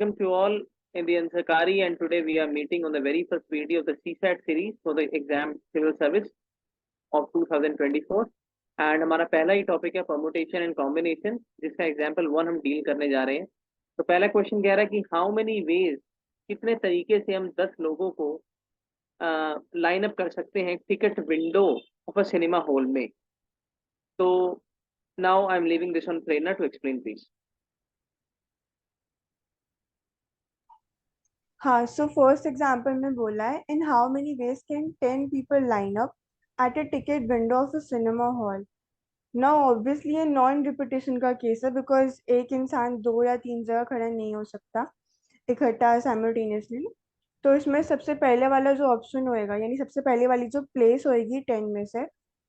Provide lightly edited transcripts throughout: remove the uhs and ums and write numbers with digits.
Welcome to all in the Ansakari, and today we are meeting on the very first video of the CSAT series for the exam civil service of 2024. And हमारा पहला ही topic है permutation and combination, जिसका example 1 हम deal करने जा रहे हैं। तो पहला क्वेश्चन कह रहा है कि हाउ मेनी वेज, कितने तरीके से हम 10 लोगों को लाइन अप कर सकते हैं ticket window of a cinema hall में। तो now I am leaving this on Prerna to explain please. हाँ, सो फर्स्ट एग्जाम्पल में बोला है in how many ways can 10 people line up at a ticket window of a cinema hall. Now obviously ये non repetition का case है because एक इंसान 2 या 3 जगह खड़ा नहीं हो सकता इकट्ठा साइमल्टेनियसली। तो इसमें सबसे पहले वाला जो ऑप्शन होएगा, यानी सबसे पहले वाली जो प्लेस होएगी 10 में से,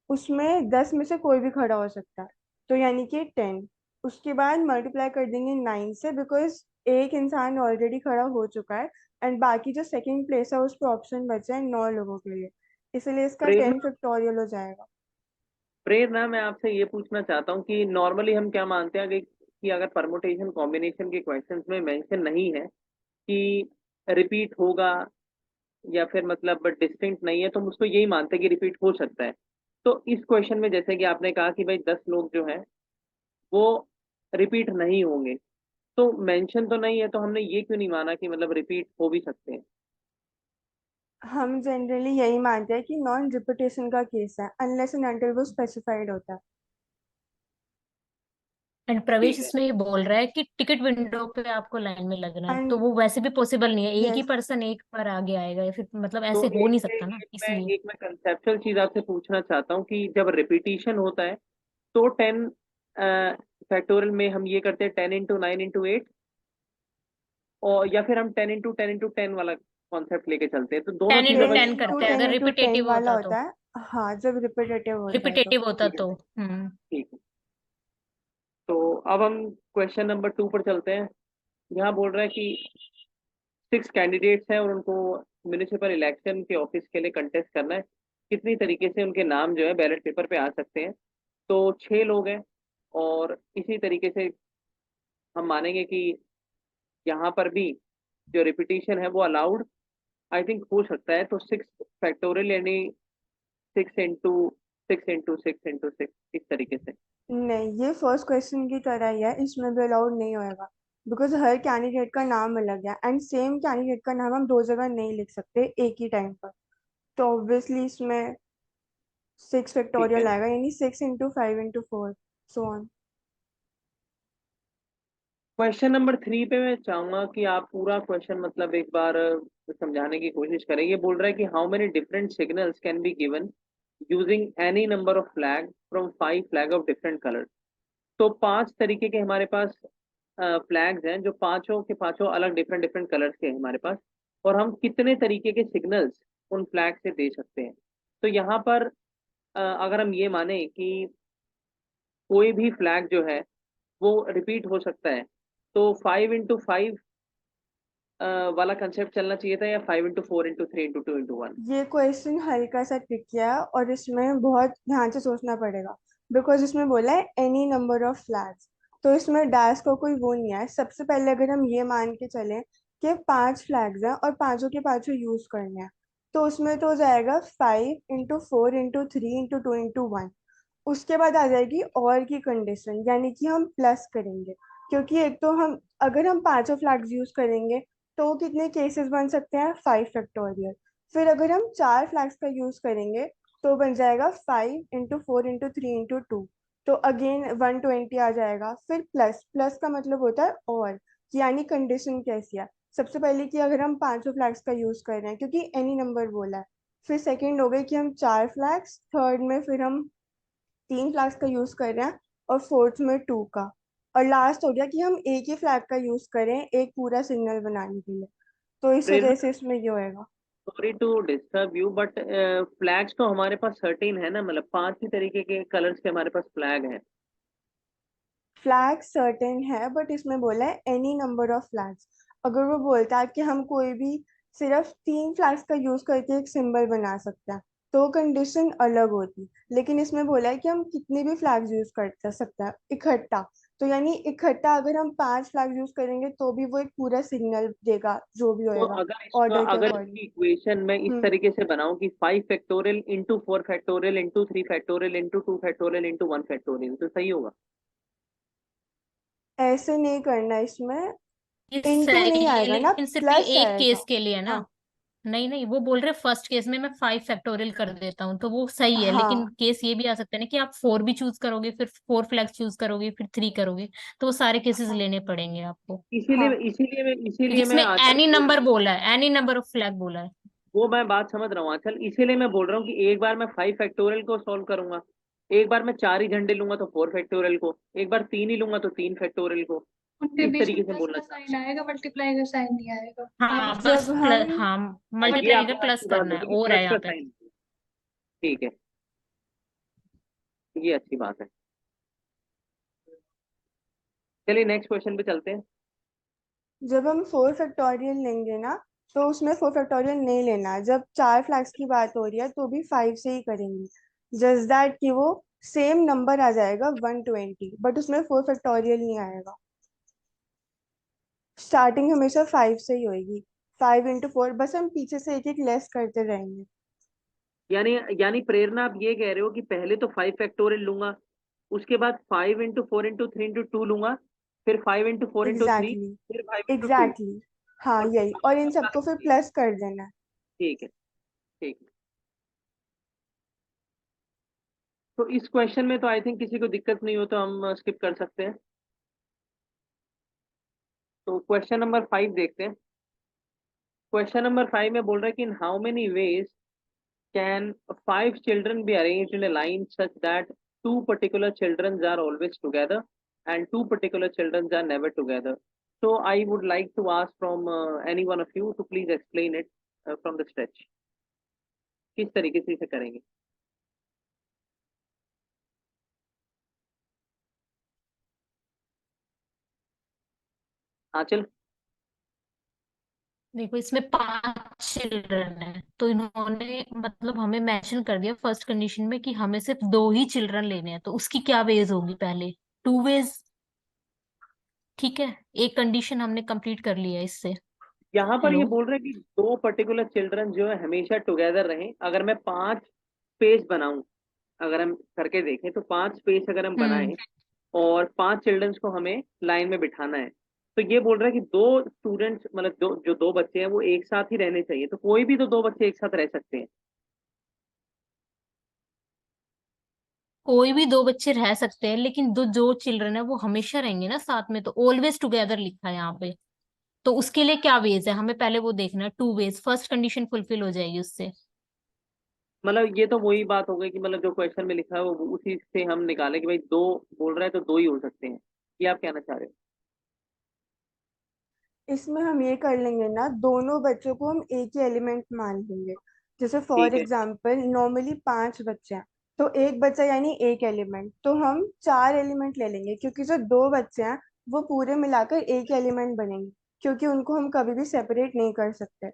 उसमें 10 में से कोई भी खड़ा हो सकता है, तो यानी कि 10। उसके बाद मल्टीप्लाई कर देंगे 9 से बिकॉज एक इंसान ऑलरेडी खड़ा हो चुका है एंड बाकी जो सेकंड प्लेस है उस पर ऑप्शन बचा है 9 लोगों के लिए, इसलिए इसका 10 प्रेरणा फैक्टोरियल हो जाएगा। प्रेरणा मैं आपसे ये पूछना चाहता हूँ कि नॉर्मली हम क्या मानते हैं कि अगर परमुटेशन कॉम्बिनेशन के क्वेश्चंस में मेंशन नहीं है कि रिपीट होगा या फिर मतलब डिस्टिंक्ट नहीं है, तो हम उसको यही मानते हैं कि रिपीट हो सकता है। तो इस क्वेश्चन में जैसे कि आपने कहा कि भाई 10 लोग जो हैं वो रिपीट नहीं होंगे, तो मेंशन तो नहीं है, तो हमने ये क्यों नहीं माना कि मतलब रिपीट हो भी सकते हैं। हम जनरली यही मानते हैं कि नॉन रिपीटेशन का केस है अनलेस एंड अनटिल वो स्पेसिफाइड होता है। एंड प्रवेश ठीक है। इसमें ये बोल रहा है कि टिकट विंडो पे आपको लाइन में लगना है, तो एंड वो वैसे भी पॉसिबल नहीं है। एक ही यस, पर्सन एक बार आगे आएगा या फिर मतलब तो ऐसे हो एक नहीं मैं सकता ना, एक मैं इसलिए। एक मैं कंसेप्चुअल चीज आपसे पूछना चाहता हूँ कि जब रिपीटिशन होता है तो 10 फैक्टोरियल में हम ये करते हैं 10 into 9 into 8, और या फिर हम 10 into 10 into 10 वाला कॉन्सेप्ट लेके चलते हैं, तो दोनों टेन इंटू चीजों का 10 टेन इंटू करते हैं 10 अगर इंटू 10 रिपीटेटिव वाला होता तो। होता है। हाँ, जब रिपीटेटिव होता है तो। रिपीटेटिव होता ठीक है। तो ठीक है। तो अब हम क्वेश्चन नंबर 2 पर चलते हैं। यहाँ बोल रहा है कि 6 कैंडिडेट्स हैं और उनको म्यूनिसिपल इलेक्शन के ऑफिस के लिए कंटेस्ट करना है। कितनी तरीके से उनके नाम जो है बैलेट पेपर पे आ सकते हैं। तो 6 लोग हैं, और इसी तरीके से हम मानेंगे कि यहाँ पर भी जो रिपीटिशन है वो अलाउड आई थिंक हो सकता है। तो 6 फैक्टोरियल यानी 6 into 6 into 6 into 6, इस तरीके से। नहीं, ये फर्स्ट क्वेश्चन की तरह ही है, इसमें भी अलाउड नहीं होएगा बिकॉज हर कैंडिडेट का नाम अलग है एंड सेम कैंडिडेट का नाम हम 2 जगह नहीं लिख सकते एक ही टाइम पर। तो ऑब्वियसली इसमें 6 ठीक है। फैक्टोरियल आएगा, यानी 6 into 5 into 4 so on. Question number 3 पे मैं चाहूंगा कि आप पूरा क्वेश्चन मतलब एक बार समझाने की कोशिश करें। ये बोल रहा है कि how many different signals can be given using any number of flag from 5 flag of different colour. तो 5 तरीके के हमारे पास फ्लैग्स हैं, जो पांचों के पांचों अलग डिफरेंट डिफरेंट कलर्स के हैं हमारे पास, और हम कितने तरीके के सिग्नल्स उन फ्लैग से दे सकते हैं। तो यहाँ पर अगर हम ये माने कि कोई भी फ्लैग जो है वो रिपीट हो सकता है, तो 5 into 5 वाला कंसेप्ट चलना चाहिए था, या 5 into 4 into 3 into 2 into 1। ये क्वेश्चन हल्का सा ट्रिकी है और इसमें बहुत ध्यान से सोचना पड़ेगा बिकॉज इसमें बोला है एनी नंबर ऑफ फ्लैग्स। तो इसमें डैश का कोई वो नहीं है। सबसे पहले अगर हम ये मान के चलें कि 5 फ्लैग्स हैं और पांचों के पांचों यूज करने हैं, तो उसमें तो हो जाएगा 5 into 4 into 3 into 2 into 1। उसके बाद आ जाएगी और की कंडीशन, यानी कि हम प्लस करेंगे, क्योंकि एक तो हम अगर हम पांचों फ्लैग्स यूज करेंगे तो कितने केसेस बन सकते हैं, 5 फैक्टोरियल। फिर अगर हम 4 फ्लैग्स का यूज करेंगे तो बन जाएगा 5 into 4 into 3 into 2। तो अगेन 120 आ जाएगा। फिर प्लस प्लस का मतलब होता है और, यानी कंडीशन कैसी है। सबसे पहले कि अगर हम पांचों फ्लैग्स का यूज कर रहे हैं क्योंकि एनी नंबर बोला है। फिर सेकंड हो गई कि हम 4 फ्लैग्स, थर्ड में फिर हम 3 फ्लैग्स का यूज कर रहे हैं और फोर्थ में 2 का। और लास्ट हो गया कि हम एक ही फ्लैग का यूज करें एक पूरा सिग्नल बनाने के लिए। तो इस वजह प्रेरणा, से इसमें ये होएगा। Sorry to disturb you, but flags तो हमारे पास सर्टेन है ना, मतलब 5 ही तरीके के कलर्स के हमारे पास फ्लैग हैं। फ्लैग सर्टेन है बट इसमें बोला है एनी नंबर ऑफ फ्लैग्स। अगर वो बोलता है कि हम कोई भी सिर्फ 3 फ्लैग्स का यूज करके एक सिंबल बना सकते हैं तो कंडीशन अलग होती। लेकिन इसमें बोला है कि हम कितने भी फ्लैग्स यूज कर सकते हैं इकट्ठा। तो यानी इकट्ठा अगर हम 5 फ्लैग यूज करेंगे तो भी वो एक पूरा सिग्नल देगा जो भी तो होएगा अगर इसका ऑर्डर के अगर अकॉर्डिंग। इसकी इक्वेशन मैं इस हम्म तरीके से बनाऊं कि 5 factorial into 4 factorial into 3 factorial into 2 factorial into 1 factorial, तो सही होगा? ऐसे नहीं करना इसमें, ये इनटू नहीं सही है, आएगा ना, लेकिन सिर्फ ये प्लस एक आएगा। केस के लिए ना। हाँ नहीं नहीं, वो बोल रहे फर्स्ट केस में मैं 5 फैक्टोरियल कर देता हूँ तो वो सही है, लेकिन हाँ केस ये भी आ सकता है ना कि आप 4 भी चूज करोगे, फिर 4 फ्लैग्स चूज करोगे, फिर 3 करोगे, तो वो सारे केसेस हाँ लेने पड़ेंगे आपको। इसीलिए हाँ क्योंकि इसीलिए मैं इसमें आजकल एनी बोल नंबर रहा हूँ। बोला है, एनी नंबर ऑफ फ्लैग बोला है। वो मैं बात समझ रहा हूँ आजकल, इसीलिए मैं बोल रहा हूँ कि एक बार मैं 5 फैक्टोरियल को सॉल्व करूंगा, एक बार मैं 4 ही झंडे लूंगा तो 4 फैक्टोरियल को, एक बार 3 ही लूंगा तो 3 फैक्टोरियल को। उनके इस बीच में तरीके से प्लस बोलना का चाहता साइन आएगा, मल्टीप्लाई का साइन नहीं आएगा। हाँ बस जब हम प्लस, हाँ हूँ। ये मल्टीप्लाई का आपने प्लस अच्छी बात करना है बोली कि और है प्लस का यहाँ पे। साइन। ठीक है, ये अच्छी बात है। चलिए नेक्स्ट क्वेश्चन पे चलते हैं। जब हम 4 फैक्टोरियल लेंगे ना, तो उसमें 4 फैक्टोरियल नहीं लेना है। जब 4 फ्लैग्स की बात हो रही है तो भी 5 से ही करेंगे, जस्ट दैट कि वो सेम नंबर आ जाएगा 120, बट उसमें 4 फैक्टोरियल नहीं आएगा। स्टार्टिंग हमेशा 5 से ही होगी, 5 into 4, बस हम पीछे से एक एक लेस करते रहेंगे। यानी यानी प्रेरणा, आप ये कह रहे हो कि पहले तो 5 फैक्टोरियल लूंगा, उसके बाद 5 इंटू 4 इंटू 3 इंटू 2 लूंगा, फिर 5 इंटू 4 इंटू 3, एग्जैक्टली फिर 5 इंटू 2, एग्जैक्टली हाँ और यही, और इन सबको फिर प्लस कर देना है। ठीक है, ठीक है। तो इस क्वेश्चन में तो आई थिंक किसी को दिक्कत नहीं हो, तो हम स्किप कर सकते हैं। तो क्वेश्चन नंबर 5 देखते हैं। क्वेश्चन नंबर 5 में बोल रहा है कि इन how many veg can 5 children be arranged in a line such that 2 particular children are always together and 2 particular children are never together? So I would like to ask from any one of you to please explain it from the stretch. किस तरीके से इसे करेंगे? आंचल। देखो इसमें 5 children है, तो इन्होंने मतलब हमें मेंशन कर दिया फर्स्ट कंडीशन में कि हमें सिर्फ 2 ही चिल्ड्रन लेने हैं, तो उसकी क्या वेज होगी पहले? 2 वेज। ठीक है, एक कंडीशन हमने कंप्लीट कर लिया इससे। यहाँ पर ये हेलो। बोल रहे हैं कि 2 particular children जो है हमेशा टुगेदर रहें। अगर मैं 5 स्पेस बनाऊं, अगर हम करके देखें तो 5 स्पेस अगर हम हम्म। बनाएं और 5 चिल्ड्रंस को हमें लाइन में बिठाना है, तो ये बोल रहा है कि 2 स्टूडेंट्स, मतलब जो 2 बच्चे हैं वो एक साथ ही रहने चाहिए। तो कोई भी तो 2 बच्चे एक साथ रह सकते हैं। कोई भी 2 बच्चे रह सकते हैं, लेकिन दो जो चिल्ड्रन है वो हमेशा रहेंगे ना साथ में, तो ऑलवेज टुगेदर लिखा है यहाँ पे। तो उसके लिए क्या वेज है, हमें पहले वो देखना है। 2 वेज, फर्स्ट कंडीशन फुलफिल हो जाएगी उससे। मतलब ये तो वही बात हो गई कि मतलब जो क्वेश्चन में लिखा है वो उसी से हम निकालें कि भाई 2 बोल रहा है तो 2 ही हो सकते हैं। ये आप कहना चाह रहे हो? इसमें हम ये कर लेंगे ना, दोनों बच्चों को हम एक ही एलिमेंट मान लेंगे। जैसे फॉर ठीक है। एग्जांपल नॉर्मली 5 बच्चे हैं, तो एक बच्चा यानी एक एलिमेंट, तो हम 4 एलिमेंट ले लेंगे, क्योंकि जो 2 बच्चे हैं वो पूरे मिलाकर एक एलिमेंट बनेंगे, क्योंकि उनको हम कभी भी सेपरेट नहीं कर सकते।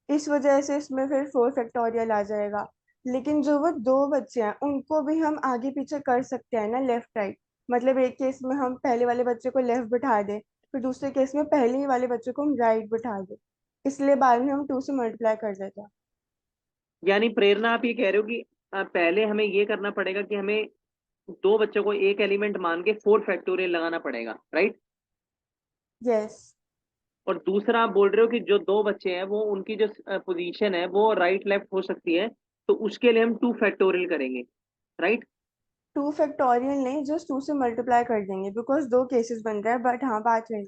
इस वजह से इसमें फिर 4 फैक्टोरियल आ जाएगा। लेकिन जो वो 2 बच्चे हैं उनको भी हम आगे पीछे कर सकते हैं ना, लेफ्ट राइट। मतलब एक केस में हम पहले वाले बच्चे को लेफ्ट बिठा दें, फिर दूसरे केस में पहले ही वाले बच्चे को हम राइट बिठा दें, इसलिए बाद में हम 2 से मल्टीप्लाई कर देते हैं। यानी प्रेरणा, आप ये कह रहे हो कि पहले हमें ये करना पड़ेगा कि हमें 2 बच्चों को एक एलिमेंट मान के 4 फैक्टोरियल लगाना पड़ेगा, राइट? यस और दूसरा आप बोल रहे हो कि जो 2 बच्चे हैं वो उनकी जो पोजीशन है वो राइट लेफ्ट हो सकती है, तो उसके लिए हम 2 फैक्टोरियल करेंगे, राइट? 2 फैक्टोरियल नहीं, जस्ट 2 से मल्टीप्लाई कर देंगे, बिकॉज 2 केसेस बन रहे हैं, बट हाँ बात वही।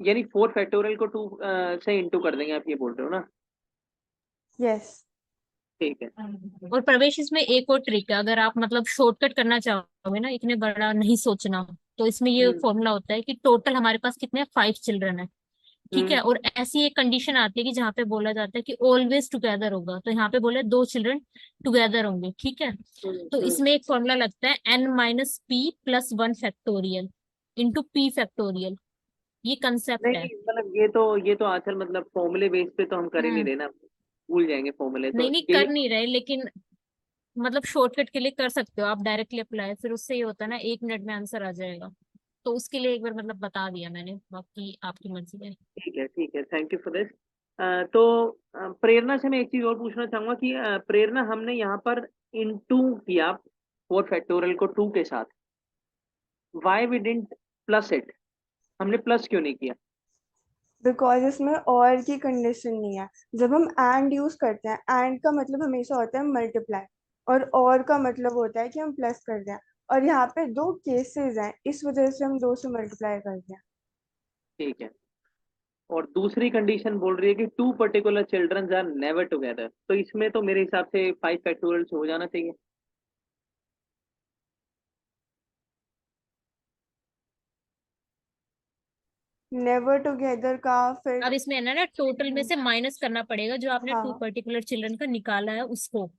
यानी 4 फैक्टोरियल को 2 से इंटू कर देंगे, आप ये बोल रहे हो ना? यस ठीक है। और प्रवेश इसमें एक और ट्रिक है, अगर आप मतलब शॉर्टकट करना चाहोगे ना, इतने बड़ा नहीं सोचना, तो इसमें ये हम्म। फॉर्मूला होता है कि टोटल हमारे पास कितने 5 चिल्ड्रन है। ठीक है, हम्म। और ऐसी एक कंडीशन आती है कि जहाँ पे बोला जाता है कि ऑलवेज टुगेदर होगा, तो यहाँ पे बोला 2 चिल्ड्रन टुगेदर होंगे। ठीक है, तो हम्म। इसमें एक फॉर्मूला लगता है n-p+1 factorial into p factorial. ये कंसेप्ट है। नहीं मतलब ये तो आजकल मतलब फॉर्मूले बेस पे तो हम कर ही नहीं हम्म। रहे ना, भूल जाएंगे फॉर्मूले तो नहीं नहीं, ये। कर नहीं रहे, लेकिन मतलब शॉर्टकट के लिए कर सकते हो आप डायरेक्टली अप्लाई, फिर उससे ये होता है ना 1 मिनट में आंसर आ जाएगा। तो उसके लिए एक बार मतलब बता दिया मैंने, बाकी आपकी मर्जी है। ठीक है, थैंक यू फॉर दिस। तो प्रेरणा से मैं एक चीज और पूछना चाहूंगा कि प्रेरणा, हमने यहाँ पर इनटू किया 4 फैक्टोरियल को 2 के साथ, why we didn't plus it, हमने प्लस क्यों नहीं किया? बिकॉज इसमें और की कंडीशन नहीं है। जब हम एंड यूज करते हैं, एंड का मतलब हमेशा होता है मल्टीप्लाई, और का मतलब होता है कि हम प्लस कर दें। और यहाँ पे दो केसेस हैं, इस वजह से हम दो से मल्टीप्लाई करते हैं। ठीक है। और दूसरी कंडीशन बोल रही है कि 2 particular childrens are never together, तो इसमें तो मेरे हिसाब से 5 फैक्टोरियल हो जाना चाहिए। नेवर टुगेदर का फिर। अब इसमें है ना टोटल में से माइनस करना पड़ेगा जो आपने टू हाँ, पर्टिकुलर चिल्ड्रन का निकाला है उसको।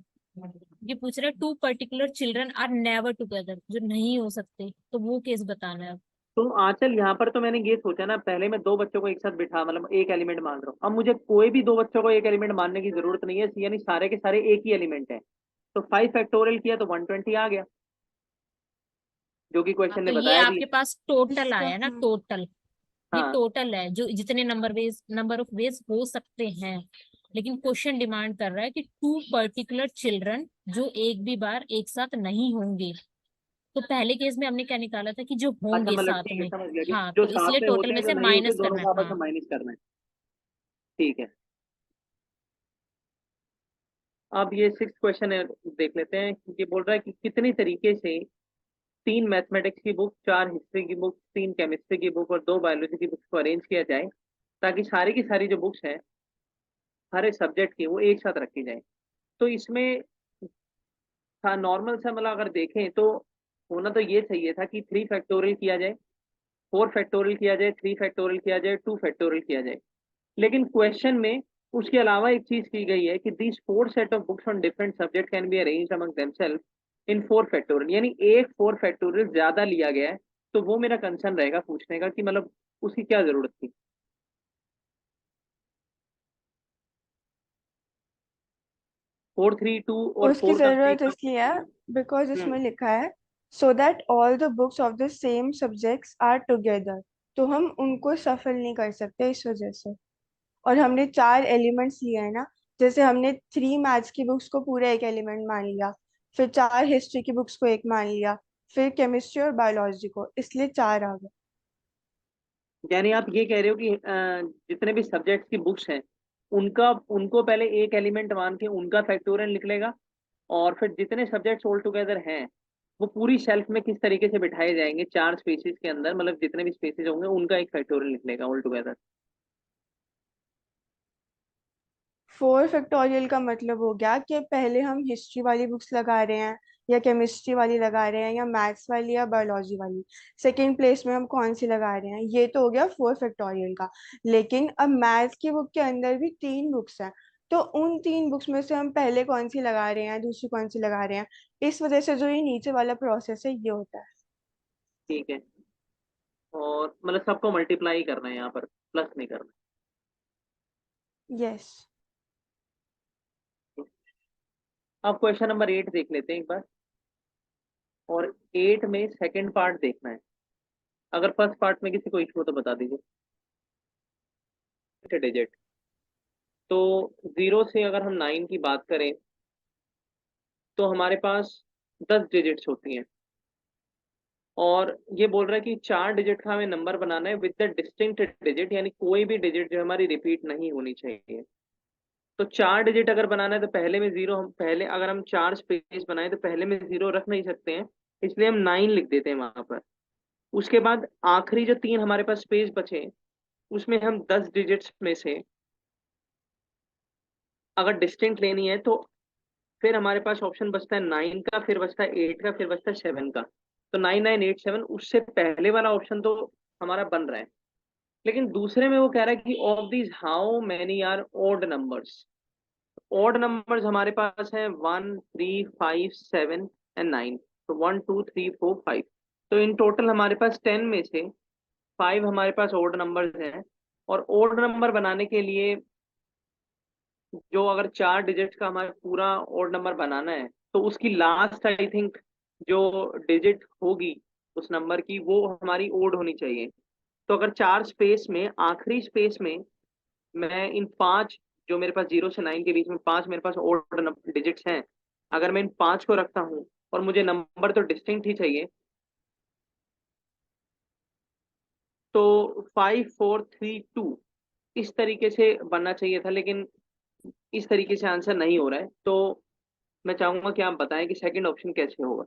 ये पूछ रहा है 2 particular children are never together, जो नहीं हो सकते, तो वो केस बताना है। तो आंचल, यहाँ पर तो मैंने ये सोचा ना, पहले मैं 2 बच्चों को एक साथ बिठा, मतलब एक एलिमेंट मान रहा हूँ, अब मुझे कोई भी 2 बच्चों को एक एलिमेंट मानने की जरूरत नहीं है, यानी सारे के सारे एक ही एलिमेंट है। तो 5 फैक्टोरियल किया तो 120 आ गया, जो कि हाँ, क्वेश्चन ने तो ये बताया भी। आपके पास टोटल इसका आया ना, टोटल। ये हाँ, टोटल है जो जितने नंबर ऑफ वेज हो सकते हैं। लेकिन क्वेश्चन डिमांड कर रहा है कि 2 पर्टिकुलर चिल्ड्रन जो एक भी बार एक साथ नहीं होंगे। तो पहले केस में हमने क्या निकाला था कि जो अच्छा, होंगे मतलब साथ ठीक है, में। समझ गया कि हाँ, जो तो साथ इसलिए में टोटल होते में हैं, जो से नहीं होते, माइनस दोनों करना है। को आपस में हाँ। माइनस करना है। ठीक है। अब ये 6 क्वेश्चन है, देख लेते हैं। ये बोल रहा है कि कितने तरीके से 3 मैथमेटिक्स की बुक, 4 हिस्ट्री की बुक, 3 केमिस्ट्री की बुक और 2 बायोलॉजी की बुक्स को अरेंज किया जाए ताकि सारी की सारी जो बुक्स हैं हर एक सब्जेक्ट की, वो एक साथ रखी जाए। तो इसमें था नॉर्मल सा, मतलब अगर देखें तो होना तो ये चाहिए था कि 3 फैक्टोरियल किया जाए, 4 फैक्टोरियल किया जाए, 3 फैक्टोरियल किया जाए, 2 फैक्टोरियल किया जाए। लेकिन क्वेश्चन में उसके अलावा एक चीज की गई है कि this 4 set of books on different subject can be arranged among themselves in 4 factorial, यानी एक 4 फैक्टोरियल ज्यादा लिया गया है। तो वो मेरा कंसर्न रहेगा पूछने का कि मतलब उसकी क्या जरूरत थी। 4 3 2 और उसकी 4 का 3 जरूरत का। इसलिए है बिकॉज हम्म। इसमें लिखा है so that all the books of the same subjects are together. तो हम उनको सफल नहीं कर सकते इस वजह से। और हमने चार एलिमेंट्स लिए हैं ना, जैसे हमने 3 मैथ्स की बुक्स को पूरा एक एलिमेंट मान लिया, फिर 4 हिस्ट्री की बुक्स को एक मान लिया, फिर केमिस्ट्री और बायोलॉजी को, इसलिए चार आ गए। यानी आप ये कह रहे हो कि जितने भी सब्जेक्ट्स की बुक्स हैं उनका, उनको पहले एक एलिमेंट मान के उनका फैक्टोरियल निकलेगा, और फिर जितने सब्जेक्ट्स ऑल टुगेदर हैं वो पूरी शेल्फ में किस तरीके से बिठाए जाएंगे 4 स्पेसिस के अंदर, मतलब जितने भी स्पेसिस होंगे उनका एक फैक्टोरियल निकलेगा ऑल टुगेदर। 4 फैक्टोरियल का मतलब हो गया कि पहले हम हिस्ट्री वाली बुक्स लगा रहे हैं, या केमिस्ट्री वाली लगा रहे हैं, या मैथ्स वाली या बायोलॉजी वाली। सेकेंड प्लेस में हम कौन सी लगा रहे हैं, ये तो हो गया 4 फैक्टोरियल का। लेकिन अब मैथ्स की बुक के अंदर भी 3 बुक्स हैं, तो उन 3 बुक्स में से हम पहले कौन सी लगा रहे हैं, दूसरी कौन सी लगा रहे हैं। इस वजह से जो ये नीचे वाला प्रोसेस है ये होता है। ठीक है। और मतलब सबको मल्टीप्लाई करना है यहाँ पर, प्लस नहीं करना यस। है। अब क्वेश्चन नंबर 8 देख लेते हैं एक बार। और 8 में सेकंड पार्ट देखना है। अगर फर्स्ट पार्ट में किसी को इशू हो तो बता दीजिए। डिजिट, तो 0 से अगर हम 9 की बात करें तो हमारे पास 10 डिजिट्स होती हैं। और ये बोल रहा है कि 4 डिजिट का हमें नंबर बनाना है विद द डिस्टिंक्ट डिजिट, यानी कोई भी डिजिट जो हमारी रिपीट नहीं होनी चाहिए। तो 4 डिजिट अगर बनाना है तो पहले में 0, हम पहले अगर हम 4 स्पेस बनाए तो पहले में 0 रख नहीं सकते हैं, इसलिए हम 9 लिख देते हैं वहां पर। उसके बाद आखिरी जो 3 हमारे पास स्पेस बचे, उसमें हम 10 डिजिट्स में से अगर डिस्टिंक्ट लेनी है तो फिर हमारे पास ऑप्शन बचता है 9 का, फिर बचता है 8 का, फिर बचता है 7 का। तो 9987, उससे पहले वाला ऑप्शन तो हमारा बन रहा है। लेकिन दूसरे में वो कह रहा है कि of these how many are odd numbers. Odd numbers हमारे पास है 1 3 5 7 एंड 9। तो 1 2 3 4 5। तो इन टोटल हमारे पास 10 में से 5 हमारे पास ओड नंबर्स हैं। और ओड नंबर बनाने के लिए जो अगर 4 डिजिट का हमारा पूरा ओड नंबर बनाना है तो उसकी लास्ट आई थिंक जो डिजिट होगी उस नंबर की, वो हमारी ओड होनी चाहिए। तो अगर 4 स्पेस में आखिरी स्पेस में मैं इन 5, जो मेरे पास 0 से 9 के बीच में 5 मेरे पास ओड डिजिट्स हैं, अगर मैं इन 5 को रखता हूँ और मुझे नंबर तो डिस्टिंक्ट ही चाहिए, तो 5 4 3 2 इस तरीके से बनना चाहिए था, लेकिन इस तरीके से आंसर नहीं हो रहा है। तो मैं चाहूंगा कि आप बताएं कि सेकंड ऑप्शन कैसे होगा।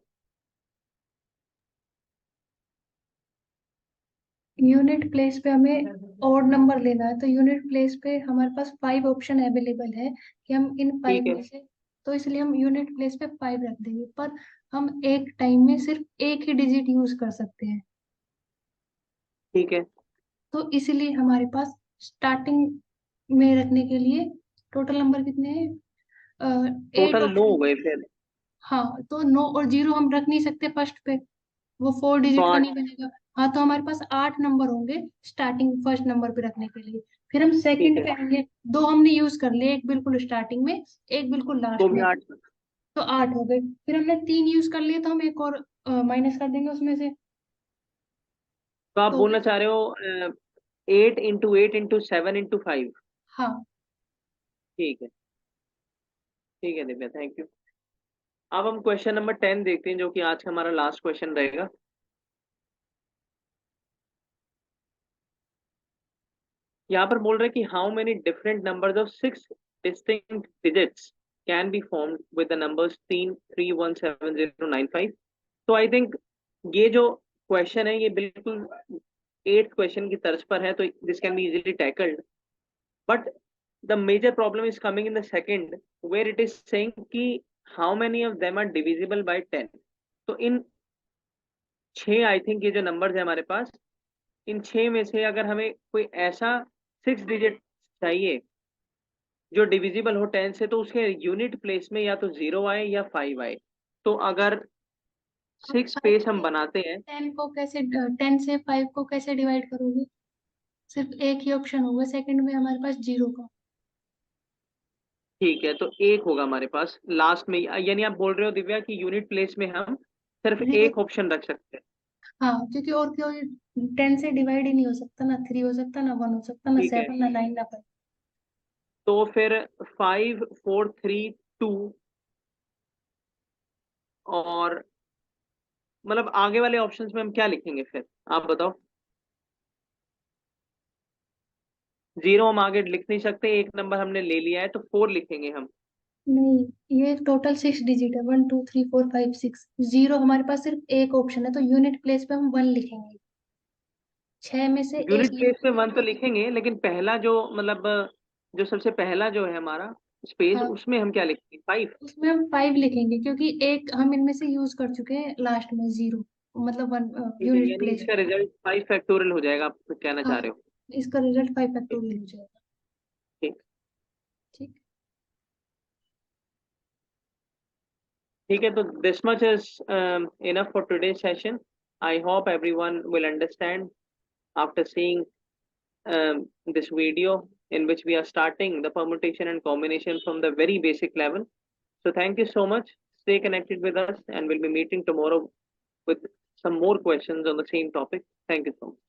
यूनिट प्लेस पे हमें ऑड नंबर लेना है, तो यूनिट प्लेस पे हमारे पास 5 ऑप्शन अवेलेबल है कि हम इन 5 ठीक है। में से, तो इसलिए हम यूनिट प्लेस पे 5 रख देंगे, पर हम एक टाइम में सिर्फ एक ही डिजिट यूज कर सकते हैं। ठीक है। तो इसलिए हमारे पास स्टार्टिंग में रखने के लिए टोटल नंबर कितने हैं? 8 टोटल 9 हो ऑप्शन। गए फिर। हाँ, तो 9 और 0 हम रख नहीं सकते फर्स्ट पे, वो 4 तो डिजिट का 8। नहीं बनेगा। हाँ, तो हमारे पास 8 नंबर होंगे स्टार्टिंग फर्स्ट नंबर पे रखने के लिए। फिर हम ठीक सेकंड है। पे आएंगे, 2 हमने यूज कर लिए, एक बिल्कुल स्टार्टिंग में, एक बिल्कुल तो लास्ट भी में, 8। तो 8 हो गए। फिर हमने 3 यूज कर लिए, तो हम एक और माइनस कर देंगे उसमें से, तो आप तो बोलना चाह रहे हो 8 × 8 × 7 × 5। हाँ। ठीक है दिव्या, थैंक यू। अब हम क्वेश्चन नंबर 10 देखते हैं, जो कि आज का हमारा लास्ट क्वेश्चन रहेगा। यहाँ पर बोल रहे हैं कि how many different numbers of 6 distinct digits can be formed with the numbers 3 3 1 7 0 9 5। तो आई थिंक ये जो क्वेश्चन है ये बिल्कुल 8th क्वेश्चन की तर्ज पर है, तो this can be easily tackled. But the major problem is coming in the second, where it is saying कि how many of them are divisible by 10। तो इन 6 आई थिंक ये जो नंबर्स है हमारे पास, इन 6 में से अगर हमें कोई ऐसा 6 डिजिट चाहिए जो डिविजिबल हो 10 से, तो उसके यूनिट प्लेस में या तो 0 आए या 5 आए। तो अगर आप 6 5 स्पेस हम से बनाते हैं। 10 को कैसे, 10 से 5 को कैसे डिवाइड करोगे? सिर्फ एक ही ऑप्शन होगा सेकंड में हमारे पास, 0 का। ठीक है, तो एक होगा हमारे पास लास्ट में, यानी आप बोल रहे हो दिव्या कि यूनिट प्लेस में हम सिर्फ जीरो। एक ऑप्शन रख सकते हैं। हाँ, क्योंकि और कोई 10 से डिवाइड ही नहीं हो सकता ना, 3 हो सकता ना, 1 हो सकता ना, ठीक है, 7 ना, 9 ना, 5। तो फिर 5 4 3 2, और मतलब आगे वाले ऑप्शंस में हम क्या लिखेंगे फिर, आप बताओ। 0 हम आगे लिख नहीं सकते, एक नंबर हमने ले लिया है, तो 4 लिखेंगे हम। नहीं, ये टोटल 6 डिजिट है, 1 2 3 4 5 6। 0 हमारे पास सिर्फ एक ऑप्शन है, तो यूनिट प्लेस पे हम 1 लिखेंगे, 6 में से यूनिट एक प्लेस यूज पे कर। 1 तो लिखेंगे, लेकिन पहला जो मतलब जो सबसे पहला जो है हमारा स्पेस, हाँ, उसमें हम क्या लिखेंगे, 5। उसमें हम 5 लिखेंगे, क्योंकि एक हम इनमें से यूज कर चुके हैं लास्ट में, 0, मतलब 1 ठीक है, यूनिट यानी प्लेस इसका पे। रिजल्ट 5 फैक्टोरियल हो जाएगा, आप कहना हाँ, चाह रहे हो। इसका रिजल्ट 5 ठीक। फैक्टोरियल हो जाएगा। ठीक। ठीक। ठीक है, तो this much is enough for today session. I hope everyone will understand after seeing this video, in which we are starting the permutation and combination from the very basic level. So thank you so much. Stay connected with us, and we'll be meeting tomorrow with some more questions on the same topic. Thank you so much.